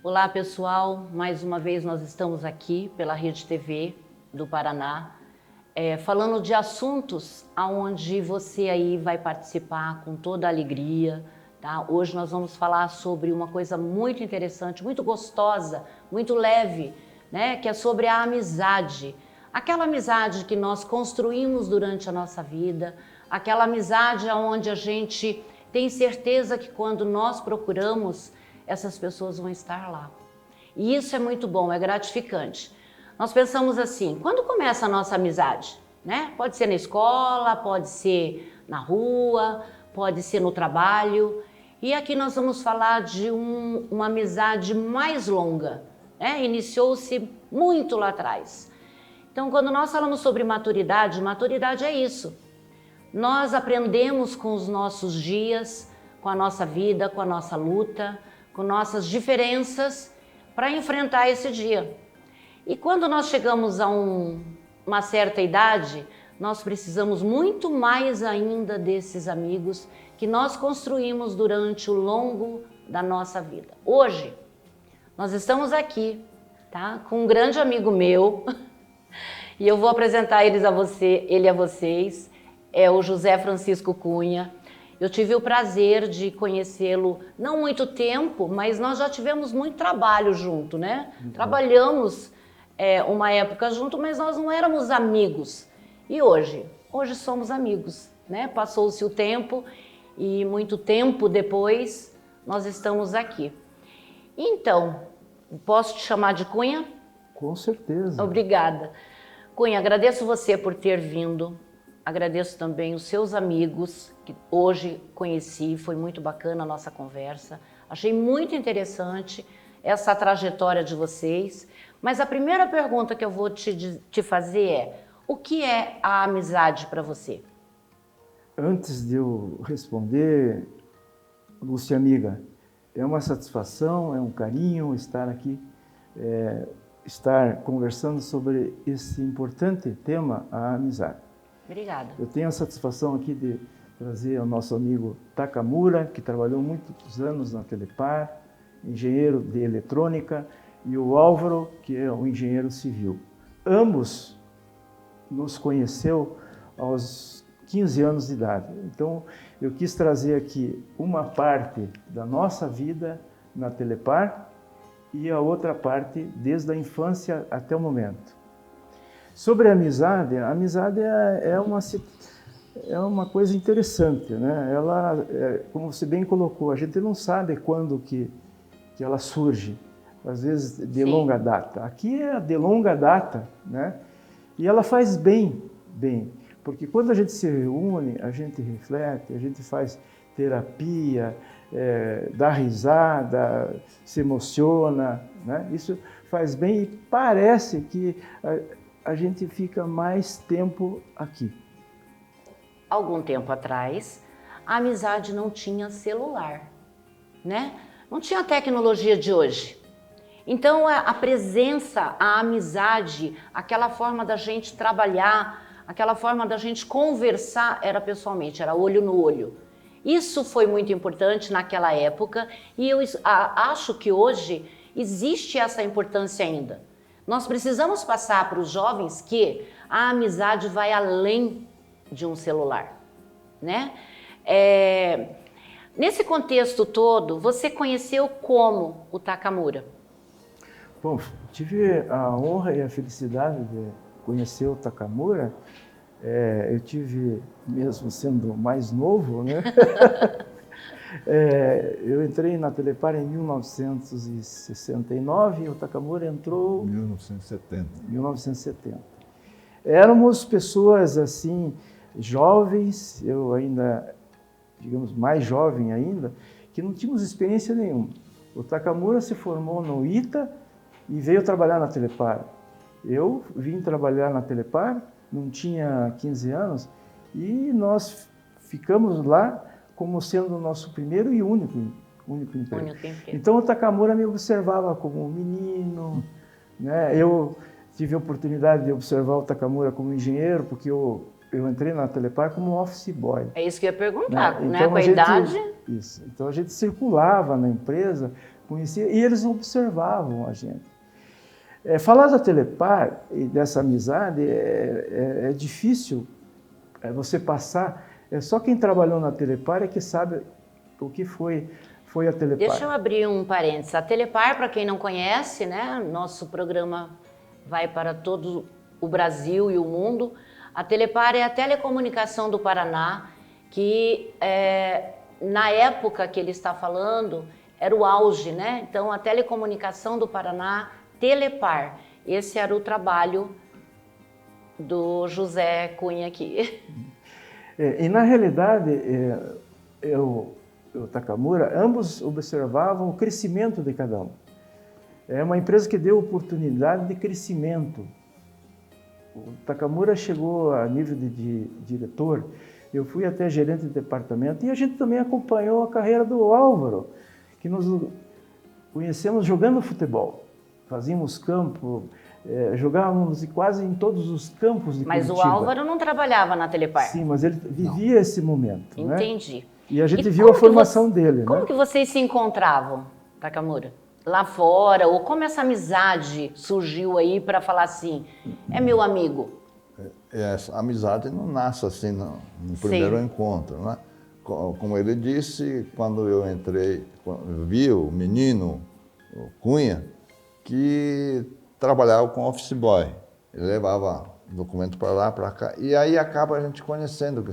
Olá pessoal, mais uma vez nós estamos aqui pela Rede TV do Paraná, falando de assuntos onde você aí vai participar com toda a alegria, tá? Hoje nós vamos falar sobre uma coisa muito interessante, muito gostosa, muito leve, né? Que é sobre a amizade. Aquela amizade que nós construímos durante a nossa vida, aquela amizade onde a gente tem certeza que quando nós procuramos, essas pessoas vão estar lá. E isso é muito bom, é gratificante. Nós pensamos assim, quando começa a nossa amizade? Né? Pode ser na escola, pode ser na rua, pode ser no trabalho. E aqui nós vamos falar de uma amizade mais longa, né? Iniciou-se muito lá atrás. Então, quando nós falamos sobre maturidade, maturidade é isso. Nós aprendemos com os nossos dias, com a nossa vida, com a nossa luta, com nossas diferenças para enfrentar esse dia. E quando nós chegamos a uma certa idade, nós precisamos muito mais ainda desses amigos que nós construímos durante o longo da nossa vida. Hoje, nós estamos aqui, tá? Com um grande amigo meu, e eu vou apresentar ele a vocês, é o José Francisco Cunha. Eu tive o prazer de conhecê-lo não muito tempo, mas nós já tivemos muito trabalho junto, né? Trabalhamos uma época junto, mas nós não éramos amigos. E hoje? Hoje somos amigos, né? Passou-se o tempo e muito tempo depois nós estamos aqui. Então, posso te chamar de Cunha? Com certeza. Obrigada. Cunha, agradeço você por ter vindo. Agradeço também os seus amigos, que hoje conheci, foi muito bacana a nossa conversa. Achei muito interessante essa trajetória de vocês. Mas a primeira pergunta que eu vou te fazer é, o que é a amizade para você? Antes de eu responder, Lúcia amiga, é uma satisfação, é um carinho estar aqui, estar conversando sobre esse importante tema, a amizade. Obrigada. Eu tenho a satisfação aqui de trazer o nosso amigo Takamura, que trabalhou muitos anos na Telepar, engenheiro de eletrônica, e o Álvaro, que é um engenheiro civil. Ambos nos conheceu aos 15 anos de idade. Então, eu quis trazer aqui uma parte da nossa vida na Telepar e a outra parte desde a infância até o momento. Sobre a amizade é uma coisa interessante, né? Ela, como você bem colocou, a gente não sabe quando que ela surge, às vezes de longa data. Aqui é de longa data, né? E ela faz bem, porque quando a gente se reúne, a gente reflete, a gente faz terapia, dá risada, se emociona, né? Isso faz bem e parece que a gente fica mais tempo aqui. Algum tempo atrás, a amizade não tinha celular, né? Não tinha a tecnologia de hoje. Então, a presença, a amizade, aquela forma da gente trabalhar, aquela forma da gente conversar era pessoalmente, era olho no olho. Isso foi muito importante naquela época e eu acho que hoje existe essa importância ainda. Nós precisamos passar para os jovens que a amizade vai além de um celular, né? Nesse contexto todo, você conheceu como o Takamura? Bom, tive a honra e a felicidade de conhecer o Takamura. Eu tive, mesmo sendo mais novo, né? Eu entrei na Telepar em 1969 e o Takamura entrou... 1970. 1970. Éramos pessoas assim, jovens, eu ainda, digamos, mais jovem ainda, que não tínhamos experiência nenhuma. O Takamura se formou no ITA e veio trabalhar na Telepar. Eu vim trabalhar na Telepar, não tinha 15 anos, e nós ficamos lá como sendo o nosso primeiro e único emprego. Então o Takamura me observava como um menino, né? Eu tive a oportunidade de observar o Takamura como engenheiro, porque eu entrei na Telepar como office boy. É isso que eu ia perguntar, Então, né? Com a idade... Isso. Então a gente circulava na empresa conhecia, e eles observavam a gente. Falar da Telepar e dessa amizade é difícil você passar. Só quem trabalhou na Telepar é que sabe o que foi a Telepar. Deixa eu abrir um parênteses. A Telepar, para quem não conhece, né, nosso programa vai para todo o Brasil e o mundo. A Telepar é a telecomunicação do Paraná, que na época que ele está falando era o auge, né? Então a telecomunicação do Paraná, Telepar. Esse era o trabalho do José Cunha aqui. E na realidade, o Takamura, ambos observavam o crescimento de cada um. É uma empresa que deu oportunidade de crescimento. O Takamura chegou a nível de diretor, eu fui até gerente de departamento, e a gente também acompanhou a carreira do Álvaro, que nos conhecemos jogando futebol. Fazíamos campo, jogávamos quase em todos os campos de Curitiba. Mas o Álvaro não trabalhava na Telepar. Sim, mas ele vivia esse momento. Entendi. Né? E a gente viu a formação dele. Como né? que vocês se encontravam, Takamura? Lá fora? Ou como essa amizade surgiu aí para falar assim, é meu amigo? Essa amizade não nasce assim no primeiro encontro, né? Como ele disse, quando eu entrei, eu vi o menino, o Cunha, que trabalhava com office boy. Ele levava documento para lá, para cá, e aí acaba a gente conhecendo.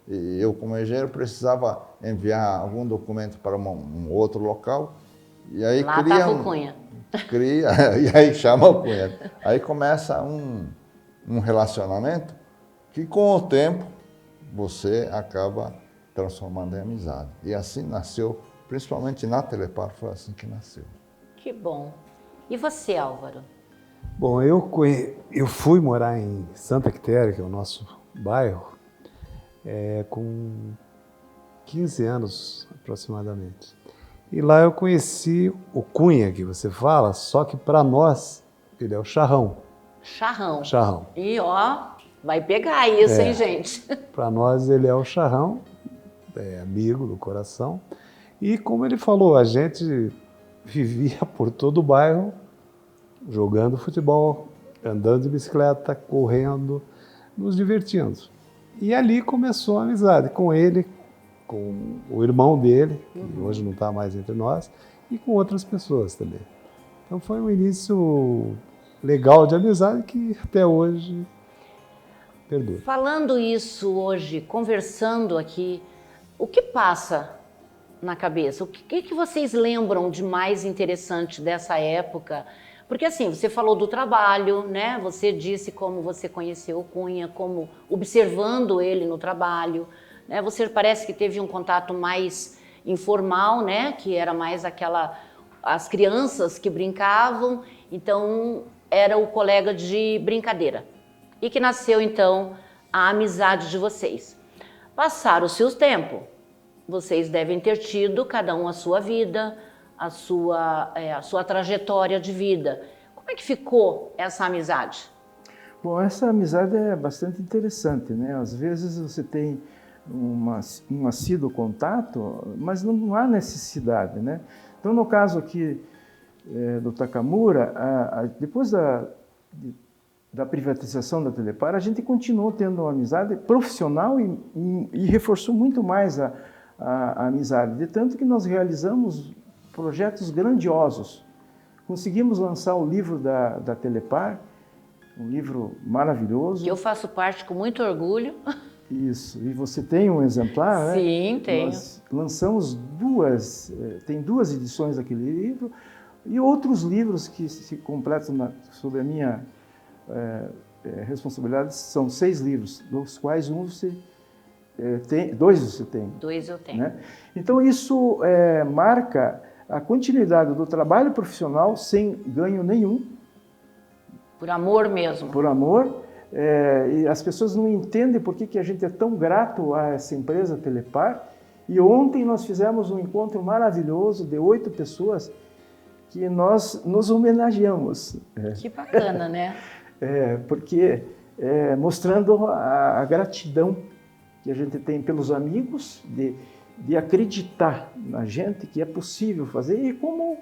E eu, como engenheiro, precisava enviar algum documento para um outro local. E aí lá estava o Cunha. E aí chama o Cunha. Aí começa um relacionamento que, com o tempo, você acaba transformando em amizade. E assim nasceu, principalmente na Telepar, foi assim que nasceu. Que bom. E você, Álvaro? Bom, eu fui morar em Santa Quitéria, que é o nosso bairro, com 15 anos aproximadamente. E lá eu conheci o Cunha, que você fala, só que para nós ele é o Charrão. Charrão. Charrão. E ó, vai pegar isso, hein, gente? Para nós ele é o Charrão, amigo do coração. E como ele falou, a gente vivia por todo o bairro, jogando futebol, andando de bicicleta, correndo, nos divertindo. E ali começou a amizade com ele, com o irmão dele, que hoje não está mais entre nós, e com outras pessoas também. Então foi um início legal de amizade que até hoje perdura. Falando isso hoje, conversando aqui, o que passa na cabeça? O que vocês lembram de mais interessante dessa época? Porque assim, você falou do trabalho, né? Você disse como você conheceu o Cunha, como observando ele no trabalho, né? Você parece que teve um contato mais informal, né? Que era mais as crianças que brincavam, então era o colega de brincadeira. E que nasceu então a amizade de vocês. Passaram-se os tempos, vocês devem ter tido cada um a sua vida, a sua trajetória de vida. Como é que ficou essa amizade? Bom, essa amizade é bastante interessante, né? Às vezes você tem um assíduo contato, mas não há necessidade, né? Então, no caso aqui do Takamura, depois da privatização da Telepar, a gente continuou tendo uma amizade profissional e reforçou muito mais a amizade, de tanto que nós realizamos projetos grandiosos. Conseguimos lançar o livro da Telepar, um livro maravilhoso. Que eu faço parte com muito orgulho. Isso, e você tem um exemplar, né? Sim, tenho. Nós lançamos tem duas edições daquele livro e outros livros que se completam sob a minha responsabilidade. São 6 livros, dos quais dois você tem. 2 eu tenho. Né? Então isso marca a continuidade do trabalho profissional sem ganho nenhum. Por amor mesmo. Por amor. E as pessoas não entendem por que a gente é tão grato a essa empresa Telepar. E ontem nós fizemos um encontro maravilhoso de 8 pessoas que nós nos homenageamos. Que bacana, né? Porque mostrando a gratidão que a gente tem pelos amigos, de acreditar na gente que é possível fazer, e como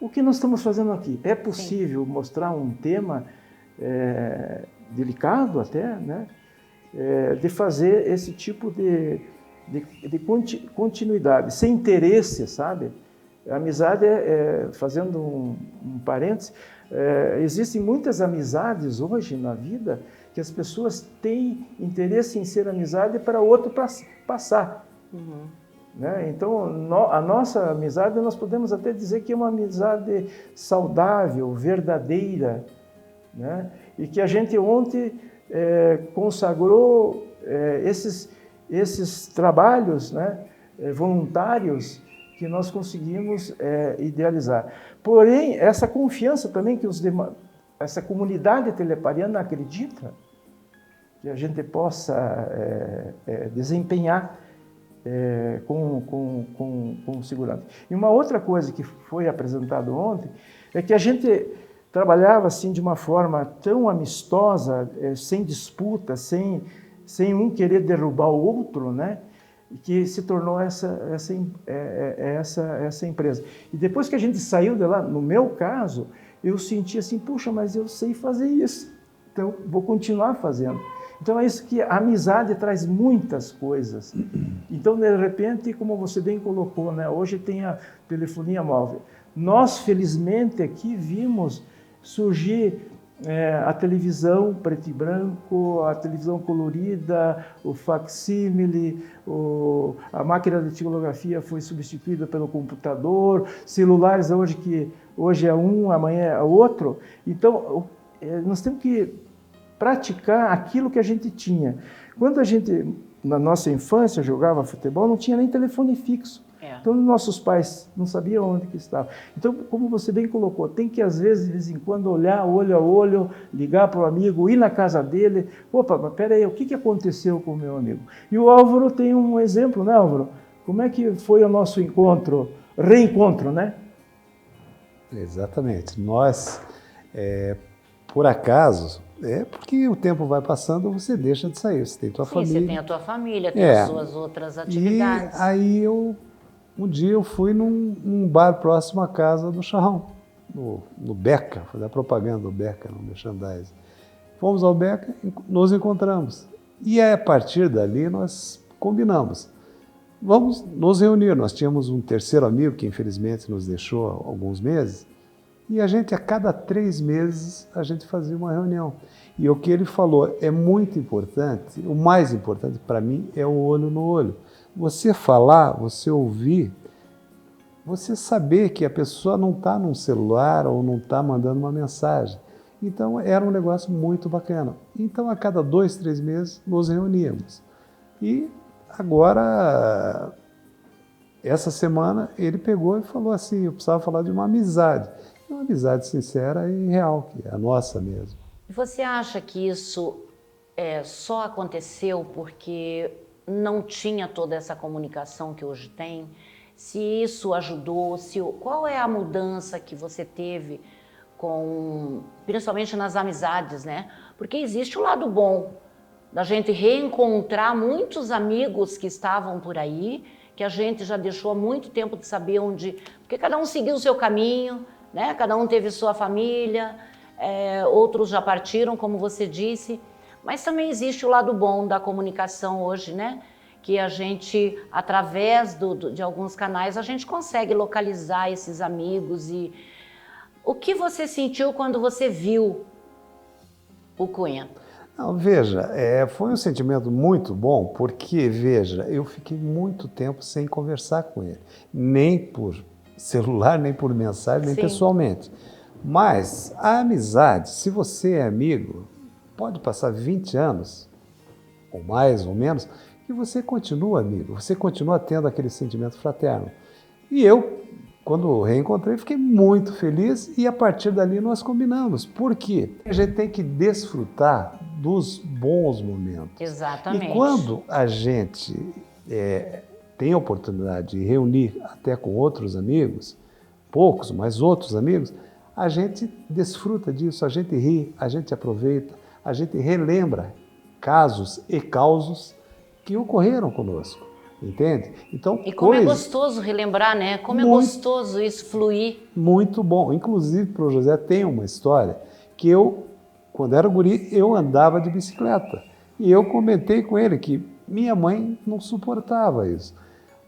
o que nós estamos fazendo aqui? É possível mostrar um tema delicado até, né? De fazer esse tipo de continuidade, sem interesse, sabe? A amizade fazendo um parênteses, existem muitas amizades hoje na vida que as pessoas têm interesse em ser amizade para outro passar. Uhum. Né? Então, a nossa amizade, nós podemos até dizer que é uma amizade saudável, verdadeira, né? E que a gente ontem consagrou esses trabalhos, né, voluntários que nós conseguimos idealizar. Porém, essa confiança também que essa comunidade telepariana acredita que a gente possa desempenhar com segurança. E uma outra coisa que foi apresentado ontem é que a gente trabalhava assim de uma forma tão amistosa, sem disputa, sem um querer derrubar o outro, né? Que se tornou essa empresa. E depois que a gente saiu de lá, no meu caso, eu senti assim, puxa, mas eu sei fazer isso, então vou continuar fazendo. Então é isso que a amizade traz muitas coisas. Então, de repente, como você bem colocou, né? Hoje tem a telefonia móvel. Nós, felizmente, aqui vimos surgir a televisão preto e branco, a televisão colorida, o facsímile, a máquina de tipografia foi substituída pelo computador, celulares hoje é um, amanhã é outro. Então, nós temos que praticar aquilo que a gente tinha. Quando a gente, na nossa infância, jogava futebol, não tinha nem telefone fixo. Então, nossos pais não sabiam onde que estava. Então, como você bem colocou, tem que, às vezes, de vez em quando, olhar olho a olho, ligar para o amigo, ir na casa dele. Opa, mas peraí, o que aconteceu com o meu amigo? E o Álvaro tem um exemplo, né, Álvaro? Como é que foi o nosso reencontro, né? Exatamente. Nós, por acaso, porque o tempo vai passando, você deixa de sair, você tem tua família. Sim, você tem a tua família, tem as suas outras atividades. E aí um dia eu fui num bar próximo à casa do Charrão, no Beca, fazer a propaganda do Beca, no merchandising. Fomos ao Beca, nos encontramos. E aí, a partir dali nós combinamos. Vamos nos reunir. Nós tínhamos um terceiro amigo que infelizmente nos deixou há alguns meses. E a gente, a cada 3 meses, a gente fazia uma reunião. E o que ele falou é muito importante, o mais importante para mim é o olho no olho. Você falar, você ouvir, você saber que a pessoa não está num celular ou não está mandando uma mensagem. Então, era um negócio muito bacana. Então, a cada 2, 3 meses, nos reuníamos. E agora, essa semana, ele pegou e falou assim, eu precisava falar de uma amizade. Uma amizade sincera e real, que é a nossa mesmo. Você acha que isso só aconteceu porque não tinha toda essa comunicação que hoje tem? Se isso ajudou, qual é a mudança que você teve principalmente nas amizades, né? Porque existe o lado bom da gente reencontrar muitos amigos que estavam por aí, que a gente já deixou há muito tempo de saber porque cada um seguiu o seu caminho, né? Cada um teve sua família, outros já partiram, como você disse, mas também existe o lado bom da comunicação hoje, né? Que a gente, através de alguns canais, a gente consegue localizar esses amigos. E o que você sentiu quando você viu o Cunha? Não, veja, foi um sentimento muito bom, porque, veja, eu fiquei muito tempo sem conversar com ele, nem por celular, nem por mensagem, nem pessoalmente. Mas a amizade, se você é amigo, pode passar 20 anos, ou mais ou menos, e você continua amigo, você continua tendo aquele sentimento fraterno. E eu, quando reencontrei, fiquei muito feliz e a partir dali nós combinamos. Por quê? A gente tem que desfrutar dos bons momentos. Exatamente. E quando a gente tem a oportunidade de reunir até com outros amigos, poucos, mas outros amigos, a gente desfruta disso, a gente ri, a gente aproveita, a gente relembra casos e causos que ocorreram conosco. entende? Então, E como é gostoso relembrar, né? Como é gostoso isso fluir. Muito bom. Inclusive, para o José tem uma história que eu, quando era guri, eu andava de bicicleta. E eu comentei com ele que minha mãe não suportava isso.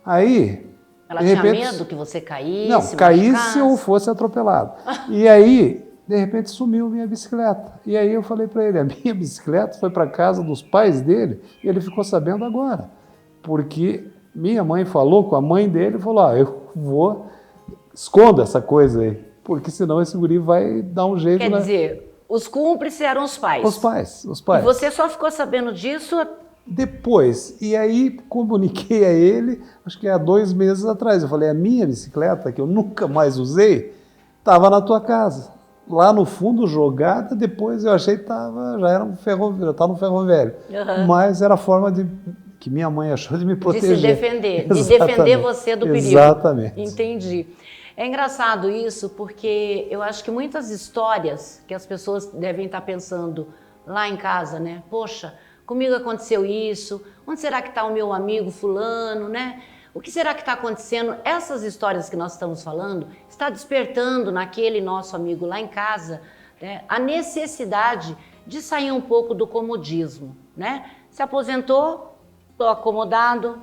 Aí, Ela de tinha repente, medo que você caísse, não, caísse machucasse? ou fosse atropelado. E aí, de repente, sumiu minha bicicleta. E aí eu falei para ele, a minha bicicleta foi para casa dos pais dele e ele ficou sabendo agora. Porque minha mãe falou com a mãe dele e falou, eu vou, esconda essa coisa aí, porque senão esse guri vai dar um jeito. Quer dizer, os cúmplices eram os pais. Os pais, os pais. E você só ficou sabendo disso depois. E aí comuniquei a ele, acho que há 2 meses atrás. Eu falei, a minha bicicleta, que eu nunca mais usei, estava na tua casa. Lá no fundo, jogada, depois eu achei que já era um ferro velho. Uhum. Mas era a forma que minha mãe achou de me proteger. De se defender, Exatamente. de defender você do perigo. Exatamente. Entendi. É engraçado isso, porque eu acho que muitas histórias que as pessoas devem estar pensando lá em casa, né? Poxa, comigo aconteceu isso, onde será que está o meu amigo fulano, né? O que será que está acontecendo? Essas histórias que nós estamos falando está despertando naquele nosso amigo lá em casa, né, a necessidade de sair um pouco do comodismo, né? Se aposentou, estou acomodado,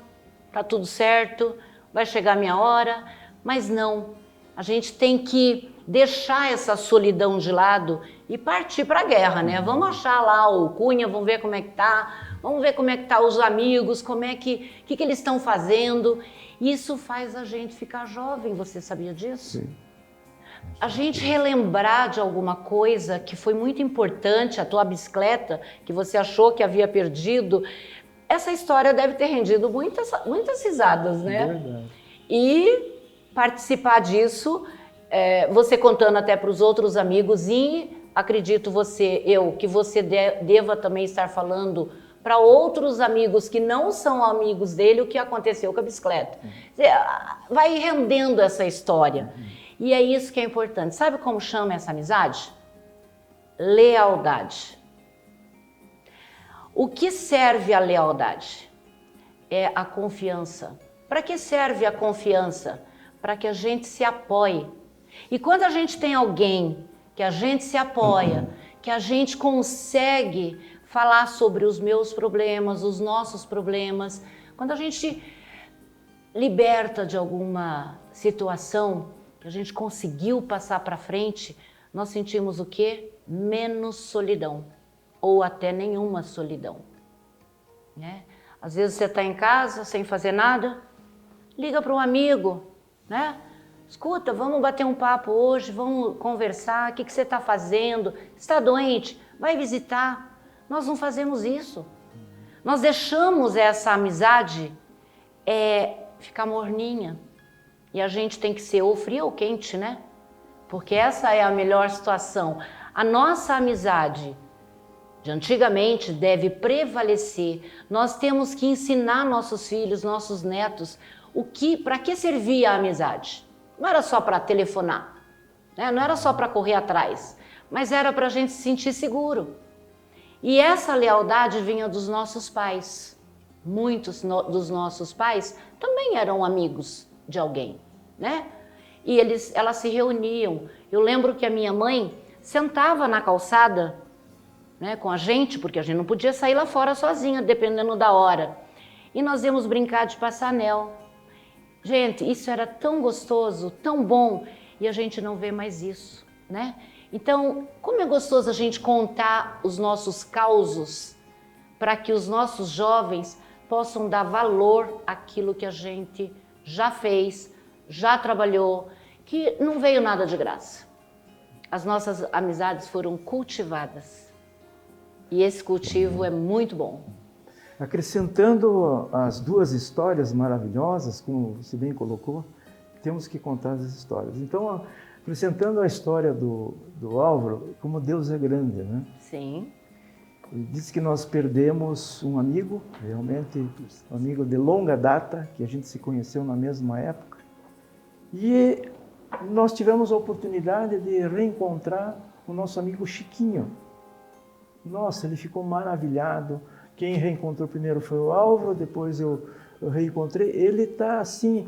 está tudo certo, vai chegar a minha hora, mas não. A gente tem que deixar essa solidão de lado e partir para a guerra, né? Vamos achar lá o Cunha, vamos ver como é que tá. Vamos ver como é que tá os amigos, como é que eles estão fazendo. Isso faz a gente ficar jovem, você sabia disso? Sim. A gente relembrar de alguma coisa que foi muito importante, a tua bicicleta, que você achou que havia perdido. Essa história deve ter rendido muitas risadas, né? Verdade. E participar disso, você contando até para os outros amigos e acredito que você deva também estar falando para outros amigos que não são amigos dele o que aconteceu com a bicicleta. Vai rendendo essa história. E é isso que é importante. Sabe como chama essa amizade? Lealdade. O que serve a lealdade? É a confiança. Para que serve a confiança? Para que a gente se apoie. E quando a gente tem alguém que a gente se apoia, que a gente consegue falar sobre os meus problemas, os nossos problemas, quando a gente liberta de alguma situação que a gente conseguiu passar para frente, nós sentimos o quê? Menos solidão, ou até nenhuma solidão, né? Às vezes você está em casa sem fazer nada, liga para um amigo, né? Escuta, vamos bater um papo hoje, vamos conversar, o que você está fazendo? Está doente? Vai visitar. Nós não fazemos isso. Nós deixamos essa amizade ficar morninha. E a gente tem que ser ou fria ou quente, né? Porque essa é a melhor situação. A nossa amizade de antigamente deve prevalecer. Nós temos que ensinar nossos filhos, nossos netos, para que servia a amizade. Não era só para telefonar, né? Não era só para correr atrás, mas era para a gente se sentir seguro. E essa lealdade vinha dos nossos pais. Muitos dos nossos pais também eram amigos de alguém, né? E elas se reuniam. Eu lembro que a minha mãe sentava na calçada, né, com a gente, porque a gente não podia sair lá fora sozinha, dependendo da hora. E nós íamos brincar de passar anel. Gente, isso era tão gostoso, tão bom, e a gente não vê mais isso, né? Então, como é gostoso a gente contar os nossos causos para que os nossos jovens possam dar valor àquilo que a gente já fez, já trabalhou, que não veio nada de graça. As nossas amizades foram cultivadas e esse cultivo é muito bom. Acrescentando as 2 histórias maravilhosas, como você bem colocou, temos que contar as histórias. Então, acrescentando a história do Álvaro, como Deus é grande, né? Sim. Ele disse que nós perdemos um amigo, realmente um amigo de longa data, que a gente se conheceu na mesma época. E nós tivemos a oportunidade de reencontrar o nosso amigo Chiquinho. Nossa, ele ficou maravilhado. Quem reencontrou primeiro foi o Álvaro, depois eu eu reencontrei, ele está assim,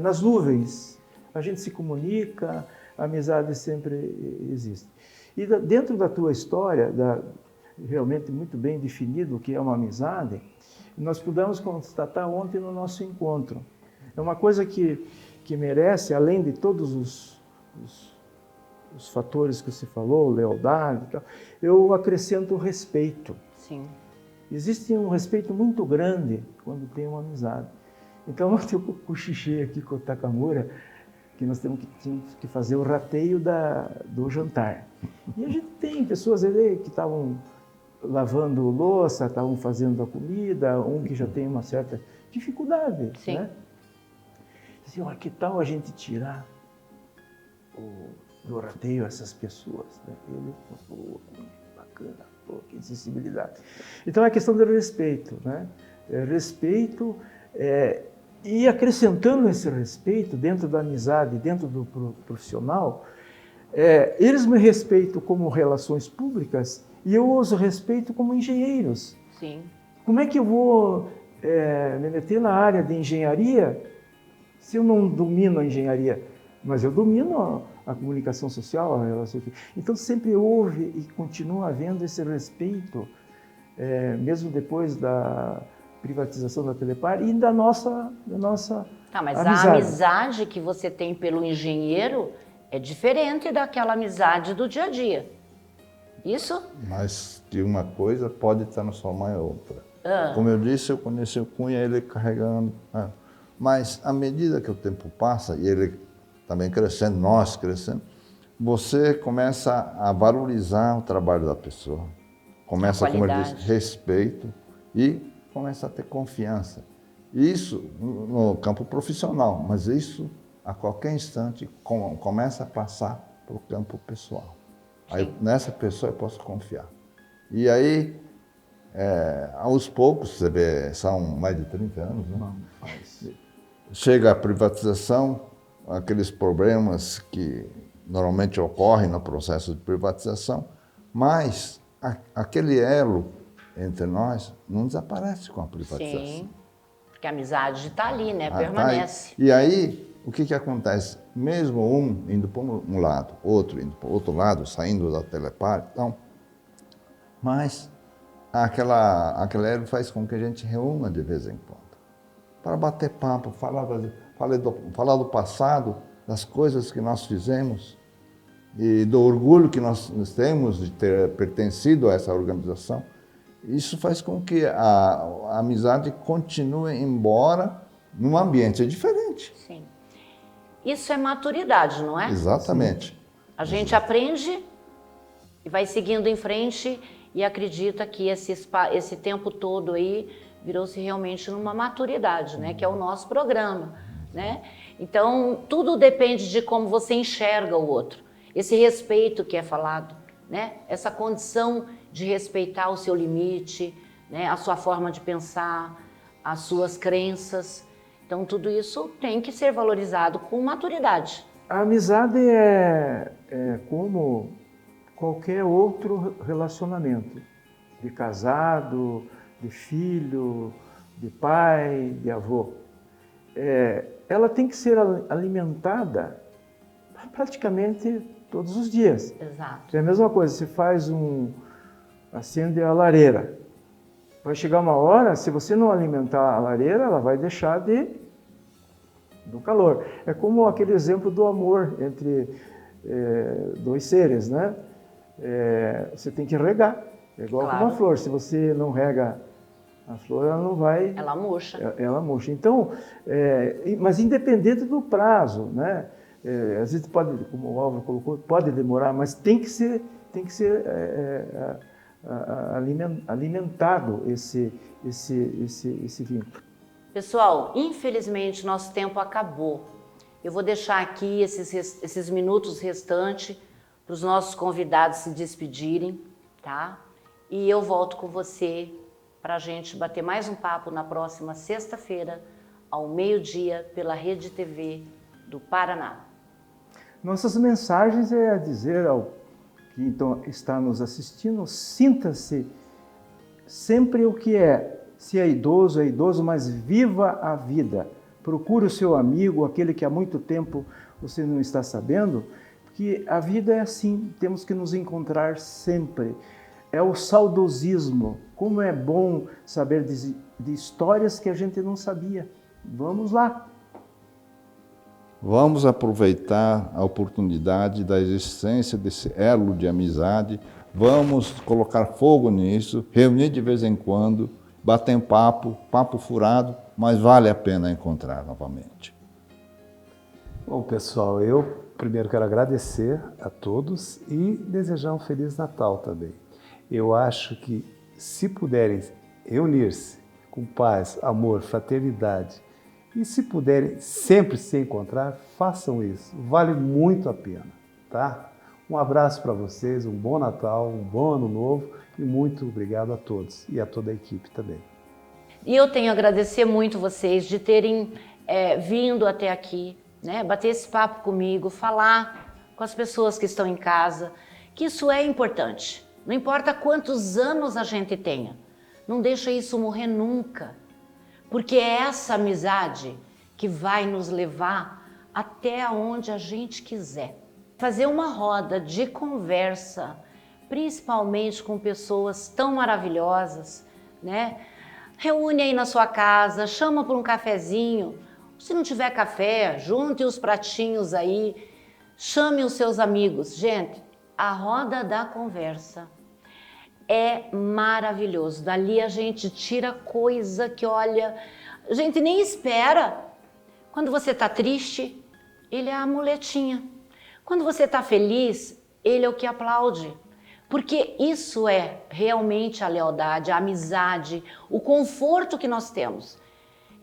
nas nuvens. A gente se comunica, a amizade sempre existe. E dentro da tua história, realmente muito bem definido o que é uma amizade, nós pudemos constatar ontem no nosso encontro. É uma coisa que merece, além de todos os fatores que você falou, lealdade e tal, eu acrescento o respeito. Sim. Existe um respeito muito grande quando tem uma amizade. Então, eu tenho cochichei aqui com o Takamura, que nós tínhamos que fazer o rateio do jantar. E a gente tem pessoas ali que estavam lavando louça, estavam fazendo a comida, um que já tem uma certa dificuldade. Sim. Né? Assim, olha, que tal a gente tirar do rateio essas pessoas? Né? Ele falou, bacana, pô, que sensibilidade. Então, é a questão do respeito. Né? Respeito, e acrescentando esse respeito dentro da amizade, dentro do profissional, eles me respeitam como relações públicas e eu os respeito como engenheiros. Sim. Como é que eu vou me meter na área de engenharia se eu não domino a engenharia? Mas eu domino a comunicação social, a relação. Então sempre houve e continua havendo esse respeito, mesmo depois da privatização da Telepar e da nossa Tá, mas amizade. A amizade que você tem pelo engenheiro é diferente daquela amizade do dia a dia. Isso? Mas de uma coisa pode transformar em outra. Como eu disse, eu conheci o Cunha, ele carregando. Mas à medida que o tempo passa, e ele também crescendo, nós crescendo, você começa a valorizar o trabalho da pessoa. Começa, como ele disse, respeito e começa a ter confiança. Isso no campo profissional, mas isso a qualquer instante começa a passar para o campo pessoal. Aí, nessa pessoa eu posso confiar. E aí, aos poucos, você vê, são mais de 30 anos, né? Chega a privatização, aqueles problemas que normalmente ocorrem no processo de privatização, mas aquele elo entre nós não desaparece com a privatização. Sim, porque a amizade está ali, né? Permanece. Tá. E aí, o que acontece? Mesmo um indo para um lado, outro indo para o outro lado, saindo da Telepar, então, mas aquele elo faz com que a gente reúna de vez em quando, para bater papo, falar do passado, das coisas que nós fizemos e do orgulho que nós temos de ter pertencido a essa organização. Isso faz com que a amizade continue, embora num ambiente diferente. Sim. Isso é maturidade, não é? Exatamente. Sim. A gente aprende e vai seguindo em frente e acredita que esse tempo todo aí virou-se realmente numa maturidade, né? Que é o nosso programa, né? Então, tudo depende de como você enxerga o outro. Esse respeito que é falado, né? Essa condição de respeitar o seu limite, né? A sua forma de pensar, as suas crenças. Então, tudo isso tem que ser valorizado com maturidade. A amizade é como qualquer outro relacionamento, de casado, de filho, de pai, de avô. Ela tem que ser alimentada praticamente todos os dias. Exato. É a mesma coisa, você acende a lareira. Vai chegar uma hora, se você não alimentar a lareira, ela vai deixar do calor. É como aquele exemplo do amor entre dois seres, né? Você tem que regar. É igual com uma flor. Se você não rega a flor, ela não vai... Ela murcha. Ela murcha. Então, mas independente do prazo, né? Às vezes pode, como o Álvaro colocou, pode demorar, mas tem que ser alimentado esse vínculo. Pessoal, infelizmente nosso tempo acabou. Eu vou deixar aqui esses minutos restantes para os nossos convidados se despedirem, tá? E eu volto com você para a gente bater mais um papo na próxima sexta-feira, ao meio-dia, pela Rede TV do Paraná. Nossas mensagens é a dizer ao que então está nos assistindo, sinta-se sempre o que é Se é idoso, mas viva a vida. Procure o seu amigo, aquele que há muito tempo você não está sabendo, porque a vida é assim, temos que nos encontrar sempre. É o saudosismo. Como é bom saber de histórias que a gente não sabia. Vamos lá. Vamos aproveitar a oportunidade da existência desse elo de amizade, vamos colocar fogo nisso, reunir de vez em quando, bater um papo furado, mas vale a pena encontrar novamente. Bom, pessoal, eu primeiro quero agradecer a todos e desejar um Feliz Natal também. Eu acho que se puderem reunir-se com paz, amor, fraternidade, e se puderem sempre se encontrar, façam isso. Vale muito a pena, tá? Um abraço para vocês, um bom Natal, um bom Ano Novo e muito obrigado a todos e a toda a equipe também. E eu tenho a agradecer muito vocês de terem vindo até aqui, né? Bater esse papo comigo, falar com as pessoas que estão em casa, que isso é importante. Não importa quantos anos a gente tenha, não deixa isso morrer nunca. Porque é essa amizade que vai nos levar até onde a gente quiser. Fazer uma roda de conversa, principalmente com pessoas tão maravilhosas, né? Reúne aí na sua casa, chama por um cafezinho. Se não tiver café, junte os pratinhos aí, chame os seus amigos. Gente, a roda da conversa é maravilhoso. Dali a gente tira coisa que, olha, a gente nem espera. Quando você está triste, ele é a muletinha. Quando você está feliz, ele é o que aplaude. Porque isso é realmente a lealdade, a amizade, o conforto que nós temos.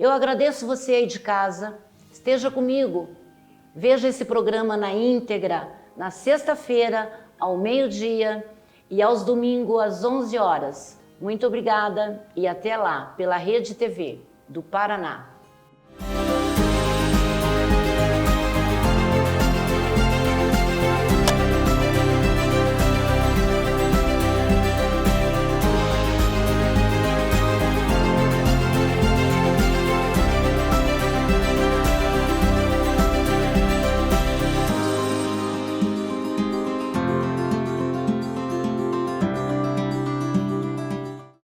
Eu agradeço você aí de casa. Esteja comigo. Veja esse programa na íntegra, na sexta-feira, ao meio-dia, e aos domingos, às 11 horas. Muito obrigada e até lá, pela Rede TV do Paraná.